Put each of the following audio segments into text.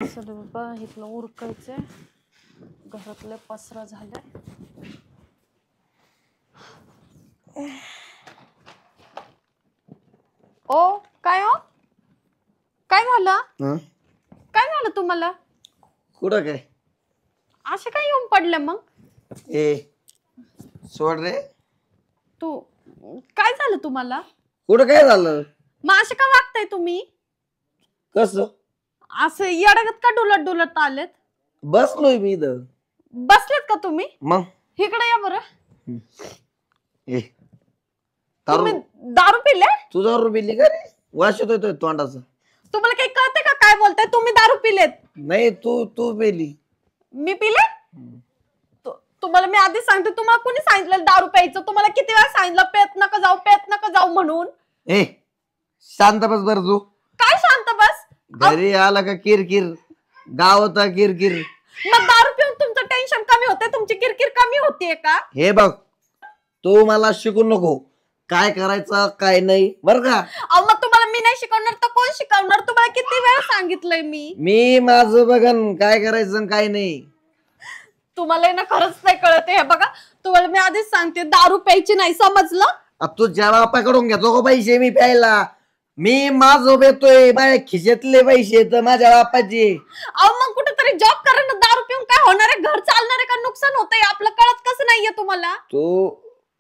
चल बाबा इथलं उरकायचंय, घरातले पसरा झालाय. ओ काय हो, काय झालं? काय झालं तुम्हाला? कुठं काय असे काय येऊन पडले मग? ए सोड रे. तू काय झालं तुम्हाला? कुठं काय झालं? मग असे का वागताय तुम्ही? कसं असे येडगत का डुलत डुलत आलेत? बसलोय मी इथं. बसलेत का तुम्ही? मग इकडे या बरं. ए तुम्ही दारू दारू पिले? तू दारू पिली का रे? वास येतोय तोंडाचा. तुम्हाला काही कळतंय का काय बोलताय? तुम्ही दारू पिलेत? नाही तू तू पिली. मी पिले? तुम्हाला मी आधी सांगते, तुम्हाला कोणी सांगितलं दारू प्यायचं? तुम्हाला किती वेळा सांगितलं पेत नका जाऊ म्हणून? ए शांत बस बर तू. काय शांत बस? घरी आला का किरकिर, गावात किरकिर. मग दारू पिऊन तुमचं टेन्शन कमी होते, तुमची किरकिर कमी होतीये का? हे बघ तू मला शिकू नको काय करायचं काय नाही बर का. अहो मग तुम्हाला मी नाही शिकवणार तर कोण शिकवणार? तुम्हाला किती वेळा सांगितलंय मी माझं बघन काय करायचं काय नाही. तुम्हाला ना खरंच नाही कळत. हे बघा तुम्हाला मी आधीच सांगते, दारू प्यायची नाही, समजलं? तू ज्याला पकडून घेतो का पैसे मी प्यायला? मी माझं येतोय माझ्या खिशातले पैसे तर माझ्या बापाचे. अहो मग कुठेतरी जॉब करा ना. दारू पिऊन काय होणार आहे? घर चालणार आहे का नुकसान होतंय आपलं? कळत कसं नाहीये तुम्हाला? तू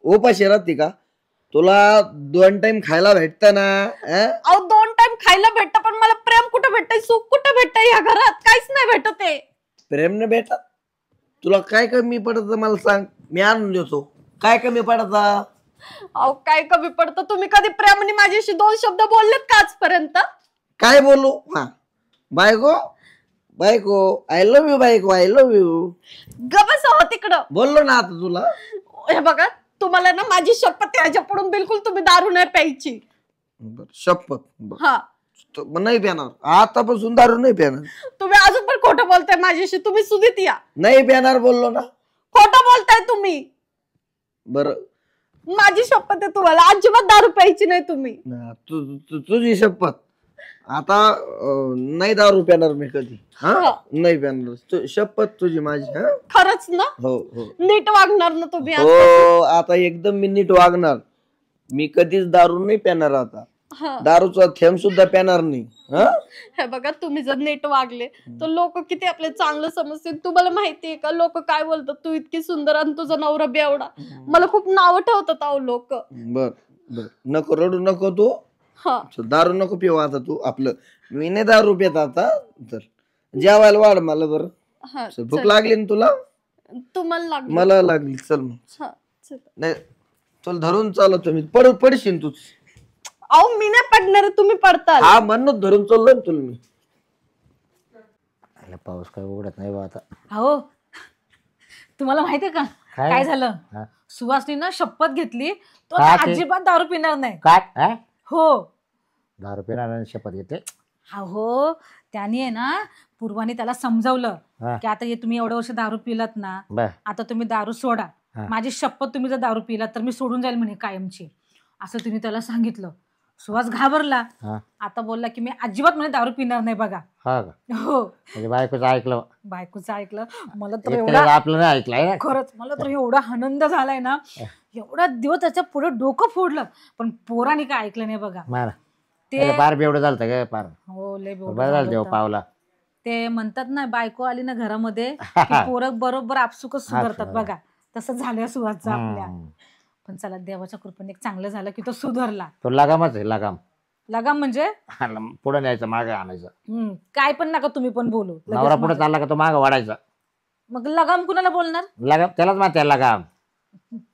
उपाशी राहते का? तुला 2 टाइम खायला भेटत ना? अहो 2 टाइम खायला भेटतं, पण मला प्रेम कुठं भेटतंय, सुख कुठं भेटतंय? या घरात काहीच नाही भेटत आहे. प्रेम न भेटत? तुला काय कमी पडत मला सांग, मी आणून देतो. काय कमी पडत? अहो काय कमी पडतं? तुम्ही कधी प्रेमाने माझ्याशी 2 शब्द बोललेत का आजपर्यंत? काय बोलू? हा बायको बायको आय लव्ह यू, बायको आय लव्ह यू. गबस हो तिकडं. बोललो ना आता तुला. हे बघा तुम्हाला ना माझी शपथ आहे, ह्याच्या पडून बिलकुल तुम्ही दारू नाही प्यायची. शपथ. हा नाही पिणार आतापासून, दारू नाही पिणार. तुम्ही अजून पण खोटं बोलताय माझ्याशी. तुम्ही सुधीत या. नाही पिणार बोललो ना. खोटं बोलताय तुम्ही. बर माझी शपथ आहे तुम्हाला, अजिबात दारू प्यायची नाही तुम्ही. तुझी शपथ. आता नाही दारू पिणार मी कधी. हा नाही पिणार. शपथ तुझी माझी. हा खरंच ना? हो हो नीट वागणार ना तुम्ही? हो आता एकदम मी नीट वागणार. मी कधीच दारू नाही पिणार आता. दारूचा थेंब सुद्धा पिणार नाही. हे बघा तुम्ही जर नीट वागले तर लोक किती आपले चांगलं समजतील. तुम्हाला माहितीये का लोक काय बोलतात? तू इतकी सुंदर आणि तुझा नवरा बेवडा. मला खूप नाव ठेवतात अहो लोक. बर बर नको रडू नको तू. दारू नको पिऊ आता तू. आपलं मी नाही दारू पित आता. तर जेवायला वाढ मला. बरं भूक लागली ना तुला? तुम्हाला लागली? मला लागली. चल मग. नाही तुला धरून चालतो मी. पडशील तू. अहो मी नाही पडणार, तुम्ही पडताल. हा म्हणून धरून चाललोय ना तुला मी. पाऊस काय उघडत नाही बा आता. हो तुम्हाला माहितीये का काय झालं? सुहासनी ना शपथ घेतली तो अजिबात दारू पिणार नाही. काय? हो दारू पिणार शपथ घेते? हो त्याने आहे ना पूर्वाने त्याला समजावलं की आता हे तुम्ही एवढं वर्ष दारू पिलात ना, आता तुम्ही दारू सोडा. माझी शपथ तुम्ही जर दारू पिलात तर मी सोडून जाईल म्हणे कायमची, असं तुम्ही त्याला सांगितलं. सुहास घाबरला. आता बोलला की मी अजिबात म्हणे दारू पिणार नाही बघा. हो बायकोचं ऐकलं? बायकोचं ऐकलं. मला तर एवढा आपलं नाही ऐकलंय खरंच. मला तर एवढा आनंद झालाय ना. एवढा दिवस त्याच्या पुढे डोकं फोडलं पण पोराने काय ऐकलं नाही बघा. ते फार बेवडं झालं ग फार. हो लय देव पावला. ते म्हणतात ना बायको आली ना घरामध्ये पोरं बरोबर आपसुकच सुधारतात बघा. तसं झालं सुहासचं आपल्या. पण चला देवाच्या कृपेने एक चांगलं झालं की तो सुधारला. तो लगामच आहे. लगाम म्हणजे पुढे न्यायचं मागे आणायचं. काय पण नका तुम्ही पण बोलू. नवरा पुढे चालला का तो मागे वाढायचा. मग लगाम कुणाला बोलणार? लगाम त्यालाच माहिती लगाम.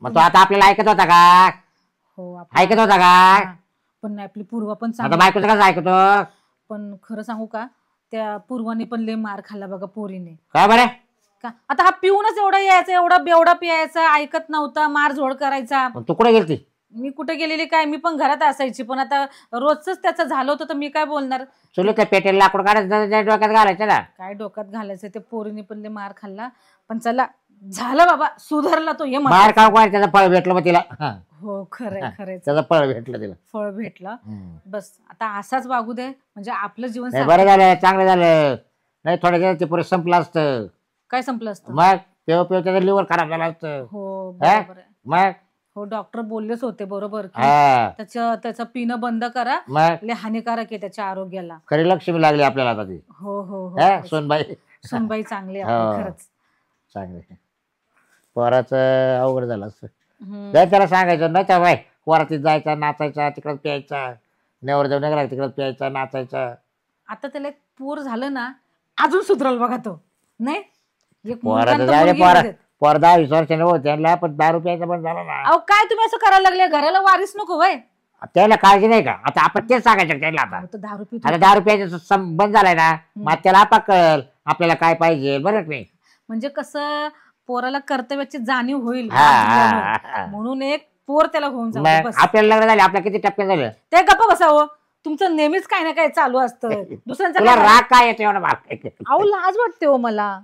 मग तो आता आपल्याला ऐकत होता का? हो ऐकत होता का? पण आपली पूर्वा पण आता बायकोचं कसं ऐकतो? पण खरं सांगू का त्या पूर्वाने पण लय मार खाल्ला बघा पोरीने. काय बरं? आता हा पिऊनच एवढा यायचा, एवढा बेवडा पियायचा, ऐकत नव्हता, मारझोड करायचा. तू कुठे गेलती? मी कुठे गेलेली काय, मी पण घरात असायची. पण आता रोजच त्याचं झालं होतं तर मी काय बोलणार. चुलीच्या पेटेला लाकूड काढायचं डोक्यात घालायचं ना. काय डोक्यात घालायचं? ते पोरीने पण लय मार खाल्ला. पण चला झालं बाबा, सुधारला तो. हे मार खाऊ काय त्याचं फळ भेटलं मग तिला. हो खरंय खरंय. त्याचं फळ भेटलं तिला. फळ भेटलं. बस आता असाच वागू दे म्हणजे आपलं जीवन बरं झालं, चांगलं झालं. नाही थोड्या ते पुरे संपलं असतं. काय संपलं असतं? मग पेव त्याचं लिव्हर खराब झालं असतं. हो बरोबर आहे. मग हो डॉक्टर बोललेच होते बरोबर की हा त्याचं पिणं बंद करा, मग लय हानिकारक आहे त्याच्या आरोग्याला. खरी लक्ष्मी लागली आपल्याला आता ती. हो हो हा हो सोनबाई सुनबाई चांगली आहे हो. आपली, खरंच. चांगले. पोराचं अवघड झालं असतं. हम्म. जर त्याला सांगायचं नाही त्या बाय पोरातीत जायचा नाचायचा तिकडं प्यायचा, नेवर जाऊन नगरा तिकडं प्यायचा नाचायचा. आता त्याला एक पोर झालं ना अजून सुधरल बघा तो. नाही एक पोराचं मुलगा आणि झाले मुलगी होऊ देत. पोर 10-20 वर्षाने हो त्यांना पण दारू प्यायचा पण झाला ना. अहो काय तुम्ही असं करायला लागले, घराला वारीस नको वय. त्याला काळजी नाही का? आता आपण तेच सांगायचं त्याला आता. तो दारू पितो. आता 10 रुपयाचं बंद झालाय ना मग त्याला आपा कळल आपल्याला काय पाहिजे बरं नाही. म्हणजे कसं पोराला कर्तव्याची जाणीव होईल हा, हा, हा. म्हणून एक पोर त्याला होऊन जाऊ मग बस. आपल्याला लग्न झाले आपल्या किती टप्पे झाले? ते गप्प बसावं. तुमचं नेहमीच काही ना काही चालू असतं दुसऱ्यांचं तुला काय- राग काय येतो एवढा भाग? अहो लाज वाटते हो मला.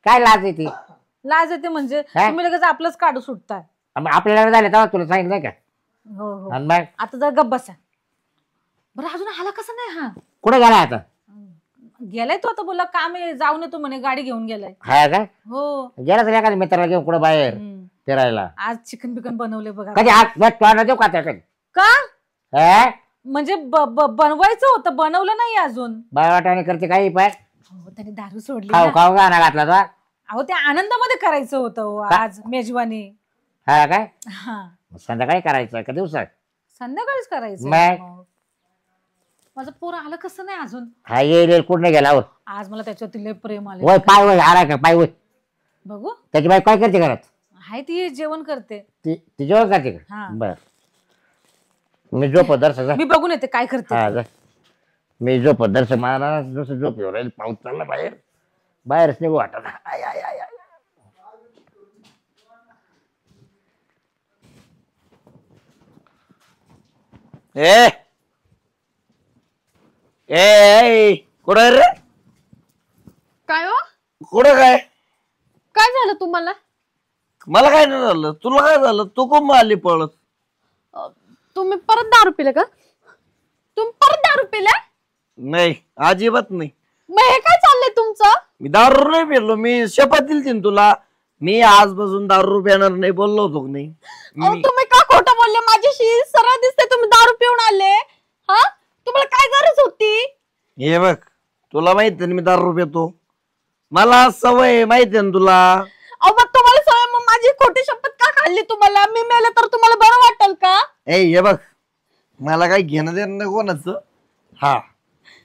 काय लाज येते? लाज येते म्हणजे हा? तुम्ही लगेच आपलंच काढू सुटताय. मग आपल्या लग्न झाले तेव्हा तुला सांगितलं नाही का? हो हो आणि मग आता जर गप्प बसा. बरं अजून आला कसं नाही हा? कुठे गेला आता? गेलाय तो आता, बोला काम आहे जाऊन येतो म्हणे, गाडी घेऊन गेलाय. हा काय हो गेला तर एखाद्या मित्राला घेऊन कुठं बाहेर हम्म. फिरायला? आज चिकन बिकन बनवले बघा. कधी हात तोंड देऊ का त्या कधी? का हा? म्हणजे बनवायचं होतं, बनवलं नाही अजून. बायवाटाने करते काही पाय हो त्यांनी दारू सोडली खाऊ ना. खाऊ गाणं घातला तो. अहो त्या आनंदामध्ये करायचं होतं हो का? आज मेजवानी. हा काय हा संध्याकाळी करायचं का दिवसात? संध्याकाळीच करायचं. मग? मग. माझं पोर आलं कसं नाही अजून? हा येईल कुठं गेला हो? आज मला त्याच्यावरती लय प्रेम वय आले. पाय वय आला का पाय वय? बघू त्याची बाई काय करते घरात? हाय ती जेवण करते. ती जेवण करते का? हा. बर मी झोप दर्शक मी बघून येते काय करते. हा जा. मी झोप दर्शक मला जसं झोप येऊ राहील पाऊस चालला बाहेर बाहेरच निघू वाटत. आय आय आय आय. ए ए कुठं रे? काय हो? कुठं काय? काय झालं तुम्हाला? मला काय नाही झालं, तुला काय झालं? तू कोण आली पळत? तुम्ही परत दारू पिले का? तुम्ही परत दारू पिले? नाही अजिबात नाही. मग हे काय चाललंय तुमचं? मी दारू नाही पिलो. मी शपथ दिली तुला मी आजपासून दारू पिणार नाही बोललो होतो की नाही? अहो तुम्ही का खोटं बोलले माझ्याशी? सरळ दिसते तुम्ही दारू पिऊन आले. हा तुम्हाला काय गरज होती? हे बघ तुला माहिती ना मी दारू पितो, मला सवय माहिती आहे ना तुला. अहो मग तुम्हाला सवय, मग माझी खोटी शपथ का खाल्ली तुम्हाला? मी मेले तर तुम्हाला बरं वाटेल का? ए हे बघ मला काही घेणं देणं नाही कोणाचं. हा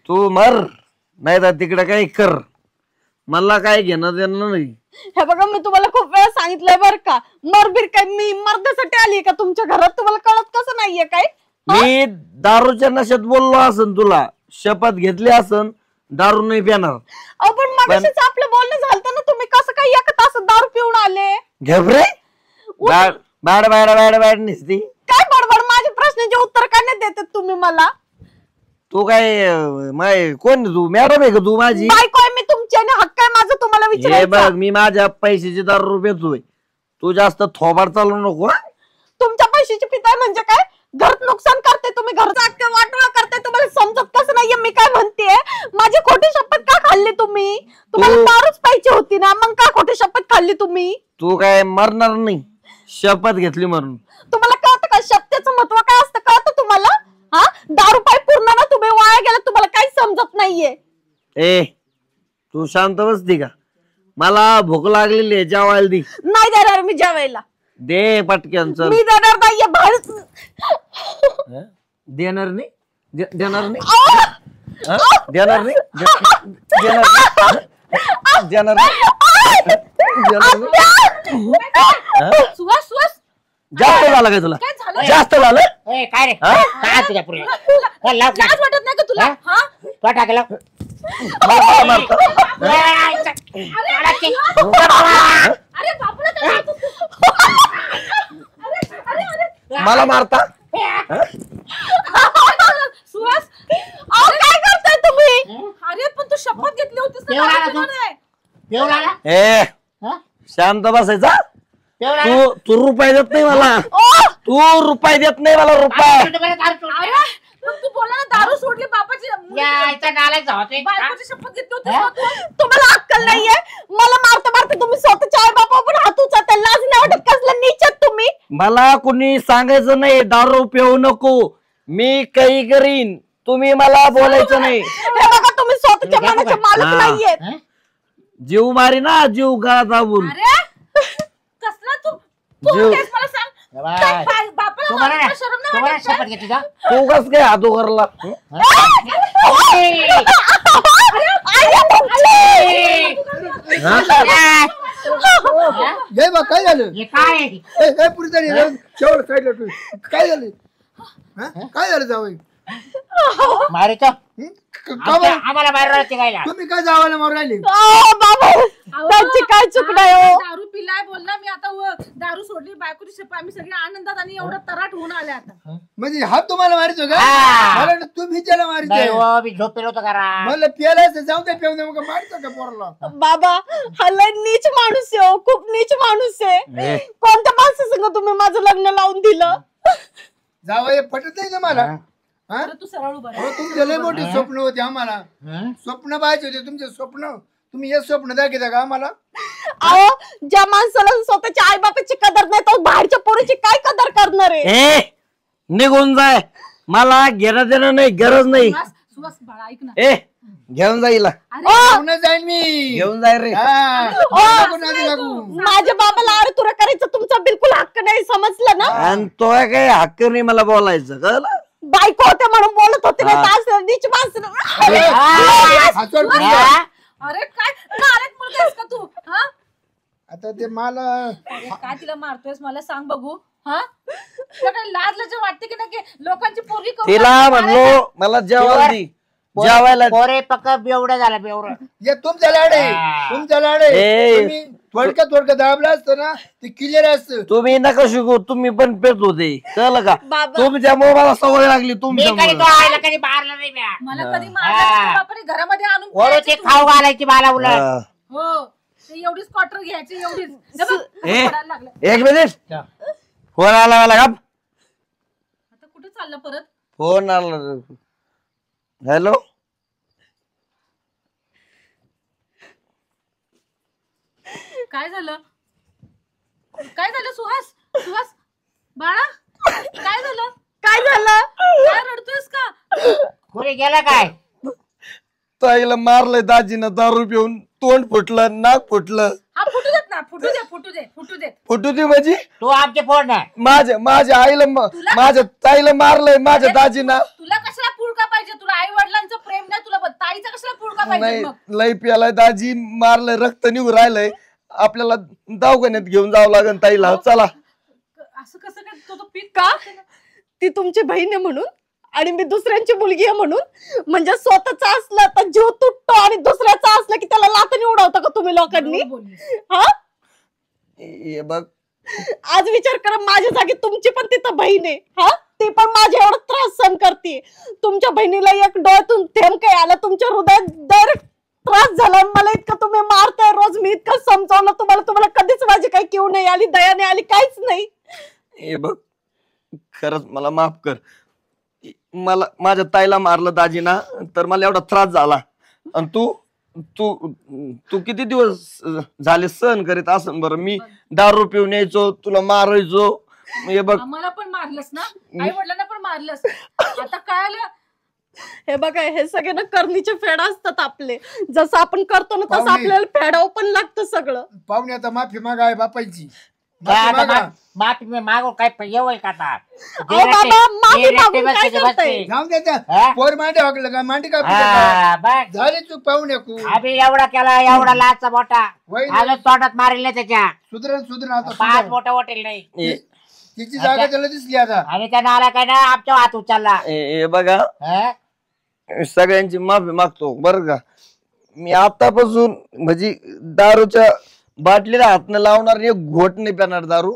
तू मर नाही तर तिकडे काही कर, मला काय घेणं देणं नाही. हे बघा मी तुम्हाला खूप वेळा सांगितलंय बरं का, मरबीर काय मी मर्दासाठी आली का तुमच्या घरात? तुम्हाला कळत कसं नाहीये काय? मी दारूच्या नशेत बोललो असन, तुला शपथ घेतली असन दारू नाही पिणार. अहो पण मगाशीच आपलं बोलणं झालं ना, तुम्ही कसं काय एका तासात दारू पिऊन आले? घबरे बाड बाड बाड बाड बाड निसती. काय बडबड? माझ्या प्रश्नाचे उत्तर का नाही देतात तुम्ही मला? तू काय कोण तू मॅडम आहे का तू माझी? बायको आहे मी तुमची आणि हक्क आहे माझा तुम्हाला हे विचारायचा. बघ मी माझ्या पैशाची दारू पितोय, तू जास्त थोबाड चालू नको. हं? तुमच्या पैशाची पिताय म्हणजे काय? घरात नुकसान करते तुम्ही, घरचा अख्खा वाटोळा करते. तुम्हाला समजत कसं नाहीये मी काय म्हणतेय? माझी खोटी शपथ का खाल्ली तुम्ही? तुम्हाला दारूच पाहिजे होती ना, मग का खोटी शपथ खाल्ली तुम्ही? तू काय मरणार नाही शपथ घेतली म्हणून. तुम्हाला कळतं का शब्दाचं महत्व काय असतं? कळतं तुम्हाला? हा दारू पाय पूर्ण ना तुम्ही वाया गेला, तुम्हाला काही समजत नाहीये. ए तू शांत बसती का? मला भूक लागलेली आहे, जेवायला दे. नाही देणार मी जेवायला. दे पटकन चल. मी देणार नाहीये बाहेर. देणार नाही देणार नाही अहो! हं? देणार नाही देणार नाही देणार नाही देणार नाही. सुहास सुहास जास्त झालं काय तुला? काय झालं? जास्त झालं? ए, काय रे हा? काय तुझ्या पुढे लाव लाज वाटत नाही का तुला? हा? हा? तो टाकला मला मारतं. अरे बापरे काय तू? मला मारता? सुहास अहो, काय करताय तुम्ही? अरे पण तू शपथ घेतली होतीस ना देव दारू लागला पिणार तू. नाही. देऊ लागला ए हा? शांत बसायचा. देऊ लागला तू रुपये देत नाही मला. ओ! तू रुपये देत नाही मला रुपये. अरे पण तू बोला ना, दारू सोडली बापाची यायचा नालायक होते बायकोची शपथ घेतली होती ना तू. तुम्हाला अक्कल नाहीये? मला मारता मारता तुम्ही स्वतःच्या आई बापावर हात उचलता. लाज नाही वाटत? कसलं नीचत तुम्ही. मला कुणी सांगायचं नाही दारू पिऊ नको, मी काही करीन, तुम्ही मला बोलायचं नाही. हे बघा तुम्ही स्वतःच्या मनाचे मालक नाहीयेत. जीव मारी ना, जीव गळा दाबून. अरे कसला तू जीव. तेच मला सांग. काय बापाला मारायला शरम नाही वाटत का? शपथ घेतली का? तू कस काय हात उघडला? जय बा काय झालं? हे काय आहे? काय पुरी झाली शेवट साईडला ठेव. काय झालं? काय झालं जावई? मारायचं का बरं? आम्हाला मारायला शिकायला. तुम्ही काय जावायला मारून राहिले? बाबा त्यांची काय चूक नाही हो. दारू पिलाय बोलला मी आता दारू सोडली बायकोची शपथ. आम्ही सगळे आनंदात आणि एवढं तराट होऊन आले आता. म्हणजे हा तुम्हाला मारायचो का? हा. मला वाटलं तुम्ही त्याला नाही मारायचं. हो, मी झोपेल होतो करा. मला प्यायला जाऊ दे, पिऊन दे, मग मारतो का पोराला? बाबा हा लय नीच माणूस आहे हो, खूप नीच माणूस आहे. कोणत्या माणसासंग तुम्ही माझं लग्न लावून दिलं? जावई पटत नाही तुम्हाला? हा? बरं, तू सरळ उभा राहा. हो, तुमचे लय मोठे स्वप्न होते आम्हाला. स्वप्न पाहायचे होते तुमचे स्वप्न. तुम्ही हे स्वप्न दाखवता का आम्हाला? अहो ज्या माणसाला स्वतःच्या आई बापाची कदर नाही तो बाहेरच्या पोरीची काय कदर करणार आहे? ए निघून जाय, मला घेणं देणं नाही, गरज नाही. सुहास बाळा ऐक ना. ए घेऊन जाईल, घेऊन जाईन मी. घेऊन जाय रे. हा. नको नादी लागू. माझ्या बाबाला अरे तुरा करायचं तुमचा बिलकुल हक्क नाही, समजलं ना? आणि तो काय हक्क नाही मला बोलायचं, कळलं? बायको होते म्हणून बोलत होते ना, तर नीच माणसं. हातवर करून जा. अरे काय नालायक मुलगा आहेस का तू? हा आता ते मला अरे, काय तिला मारतोयस मला सांग बघू. हा तुला काय लाज लज्जा वाटते की नाही की लोकांची पोरगी करून तिला मारायला? म्हणलो मला जेवायला दे, जेवायला दे. पोरे पक्क बेवडं झालं बेवडं. हे तुमच्या लाडे, तुमच्या लाडे. ए. तुम्ही थोडक्यात दाबला असतं ना ते क्लिअर असतं. तुम्ही नका शिकू, तुम्ही पण पेट होते, कळलं का? बाबा. तुमच्यामुळे मला सवय लागली मी कधी तुमच्यामुळे. तो आईला कधी मारलं नाही म्या. मला कधी मारलं बापाने घरामध्ये आणून वरून प्यायची ते तू. खाऊ घालायची मला उलट. हा. हो ते एवढीच क्वार्टर घ्यायची एवढीच. हे बघ, ए. पडायला लागलं. एक मिनिट, फोन आला मला का? आता कुठे चाललं परत? फोन आला. हॅलो, काय झालं? काय झालं सुहास? सुहास बाळा काय झालं? काय झालं? काय रडतोयस का? कुठे गेला काय? ताईला मारलंय दाजीनं दारू पिऊन, तोंड फुटलं, नाक फुटलं. हा फुटू देत ना, फुटू दे फुटू दे फुटू दे. फुटू दे म्हणजे तू आमचे फोन नाही. माझ्या आईला माझ्या ताईला मारलंय माझ्या दाजीनं. तुला कशाला पुळका पाहिजे? तुला आई वडिलांचं प्रेम नाही तुला ताईचा कशाला पुळका पाहिजे नाही, मग? लई प्यालाय दाजी, मारलंय, रक्त निघू राहिलंय. आपल्याला दवाखान्यात घेऊन जावं लागेल ताईला. चला. असं कसं काय? तो पीक का? ती तुमची बहीण आहे म्हणून आणि मी दुसऱ्यांची मुलगी आहे म्हणून? म्हणजे स्वतःचा असलं तर जीव तुटतो आणि दुसऱ्याचा असलं की त्याला लाथाने उडवता का तुम्ही लोकांनी? हा हे बघ, आज विचार करा, माझ्या जागी तुमची पण तिथं बहीण आहे. हा ती पण माझ्या एवढा त्रास सहन करते. तुमच्या बहिणीला एक डोळ्यातून थेंब काय आला, तुमच्या हृदयात डायरेक्ट त्रास झाला. मला इतकं तुम्ही मारताय रोज, मी इतकं समजावलं तुम्हाला कधीच माझी काही किव नाही आली, दया नाही आली, काहीच नाही. हे बघ, खरंच मला माफ कर. मला माझ्या ताईला मारलं दाजीना, तर मला एवढा त्रास झाला. आणि तू तू तू किती दिवस झाले सहन करीत असन बरं? मी दारू पिऊन यायचो, तुला मारायचो. हे बघ, आम्हाला पण मारलंस ना, आई वडिलांना पण मारलंस. आता कळालं. हे बघा, हे सगळे ना करणीचे फेड असतात आपले. जसं आपण करतो ना तसं पाहुणे. आपल्याला फेडावं पण लागतं सगळं. पाहुणे आता माफी मागा आहे बापाची. काय माफी आता मागा. माफी मी मागू काय येऊ का आता? अहो बाबा, माफी मागून काय करताय? जाऊन द्या हा? त्या पोर मांडे वागलं का मांडी का हा, बघ. झाली चूक पाहुणे कू आम्ही एवढा केला, एवढा लाचा मोठा वय अजून तोंडात मारेल नाही त्याच्या. सुधरण आता पाच सुधरण. मोठा हॉटेल नाही. तिची जागा त्याला दिसली आता. आणि त्या नाला काय ना आमच्या हात उचलला. हे बघा, हा? सगळ्यांची माफी मागतो बरं का. मी आतापासून म्हणजे दारूच्या बाटलीला हात न लावणार, एक घोट नाही पिणार दारू.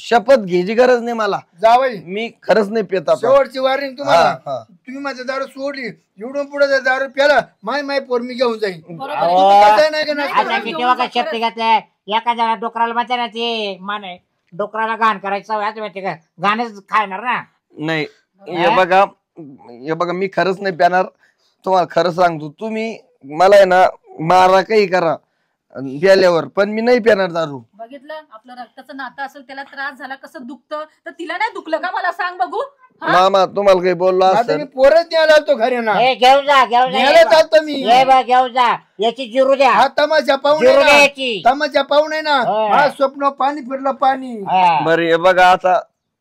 शपथ घ्यायची गरज नाही मला. जावई मी खरंच नाही पित आता. शेवटची वारिंग तुम्हाला. हा, हा. तुम्ही माझं दारू सोडली, एवढून पुढे जर दारू प्याला माय पोर मी घेऊन जाईन. बरोबर अहो, आहे. तुम्ही करताय नाही का नाही? आता किती वखत शक्ती घेतल्या एखाद्या डोकराला म्हणते ना ते माने डोकराला घाण करायचं सवय असते माहिती का? घाणच खाणार ना. नाही, हे बघा, हे बघा मी खरंच नाही पिणार, तुम्हाला खरं सांगतो. तुम्ही मला आहे ना मारा काही करा प्याल्यावर, पण मी नाही पिणार दारू. बघितलं आपलं रक्ताचं नातं असेल, त्याला त्रास झाला कसं दुखतं, तर तिला नाही दुखलं का मला सांग बघू. मामा तुम्हाला काही बोललो आता असं मी पोरच न्यायला आलतो घरी ना, ए, घेऊन जा घेऊन जा न्यायला चालतो मी. ये बा घेऊन जा, याची जिरू द्या, हा तमाशा पाहून जिरू द्या आहे ना, याची. तमाशा पाहून आहे ना, हा. हा स्वप्न पाणी फिरलं पाणी. हा. बरं हे बघा आता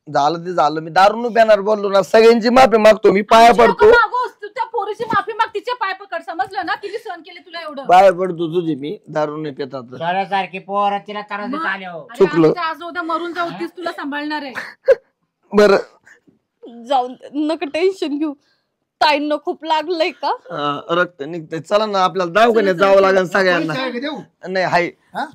झालं ते झालं, मी दारू न पिणार बोललो ना. सगळ्यांची माफी मागतो मी, पाया पडतो, मागोस, तू त्या पोरीची माफी माग, तिचे पाय पकड, समजलं ना, किती सहन केले तुला एवढं. पाया पडतो तुझी मी, दारू नाही पितात. सोन्यासारखी पोर तिला त्रास देत आले हो. अरे चुकलं. आम्ही तर आज उद्या मरून जाऊ, तीच तुला सांभाळणार आहे. बर जाऊन दे, नका टेन्शन घेऊ. ताईंना खूप लागलंय का? रक्त निघतंय, चला ना आपल्याला दवाखान्यात जावं लागेल सगळ्यांना. पैसे आहे का देऊ? नाही हाय, हा?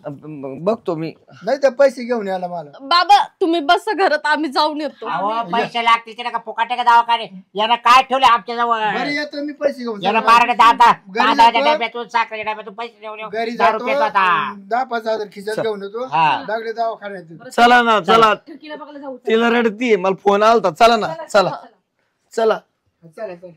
बघतो मी. नाही तर पैसे घेऊन यायला मला. बाबा तुम्ही बस घरात, आम्ही जाऊन येतो. अहो पैसे लागते तिला का फुकाटे का दवाखाने, यानं काय ठेवले आमच्या जवळ, घरी येतो मी पैसे घेऊन. यानं बाराने दादा घरी तांदळाच्या जातो. डब्यातून साखरेच्या डब्यातून पैसे घेऊन येऊ. घरी दारू जातो पित होता. 10,000-5,000 खिशात घेऊन येतो. हा. लागले दवाखान्यात. चला ना चला, खिडकीला बघायला जाऊ. तिला रडतीये, मला फोन आलता. चला ना चला चला. चला चला.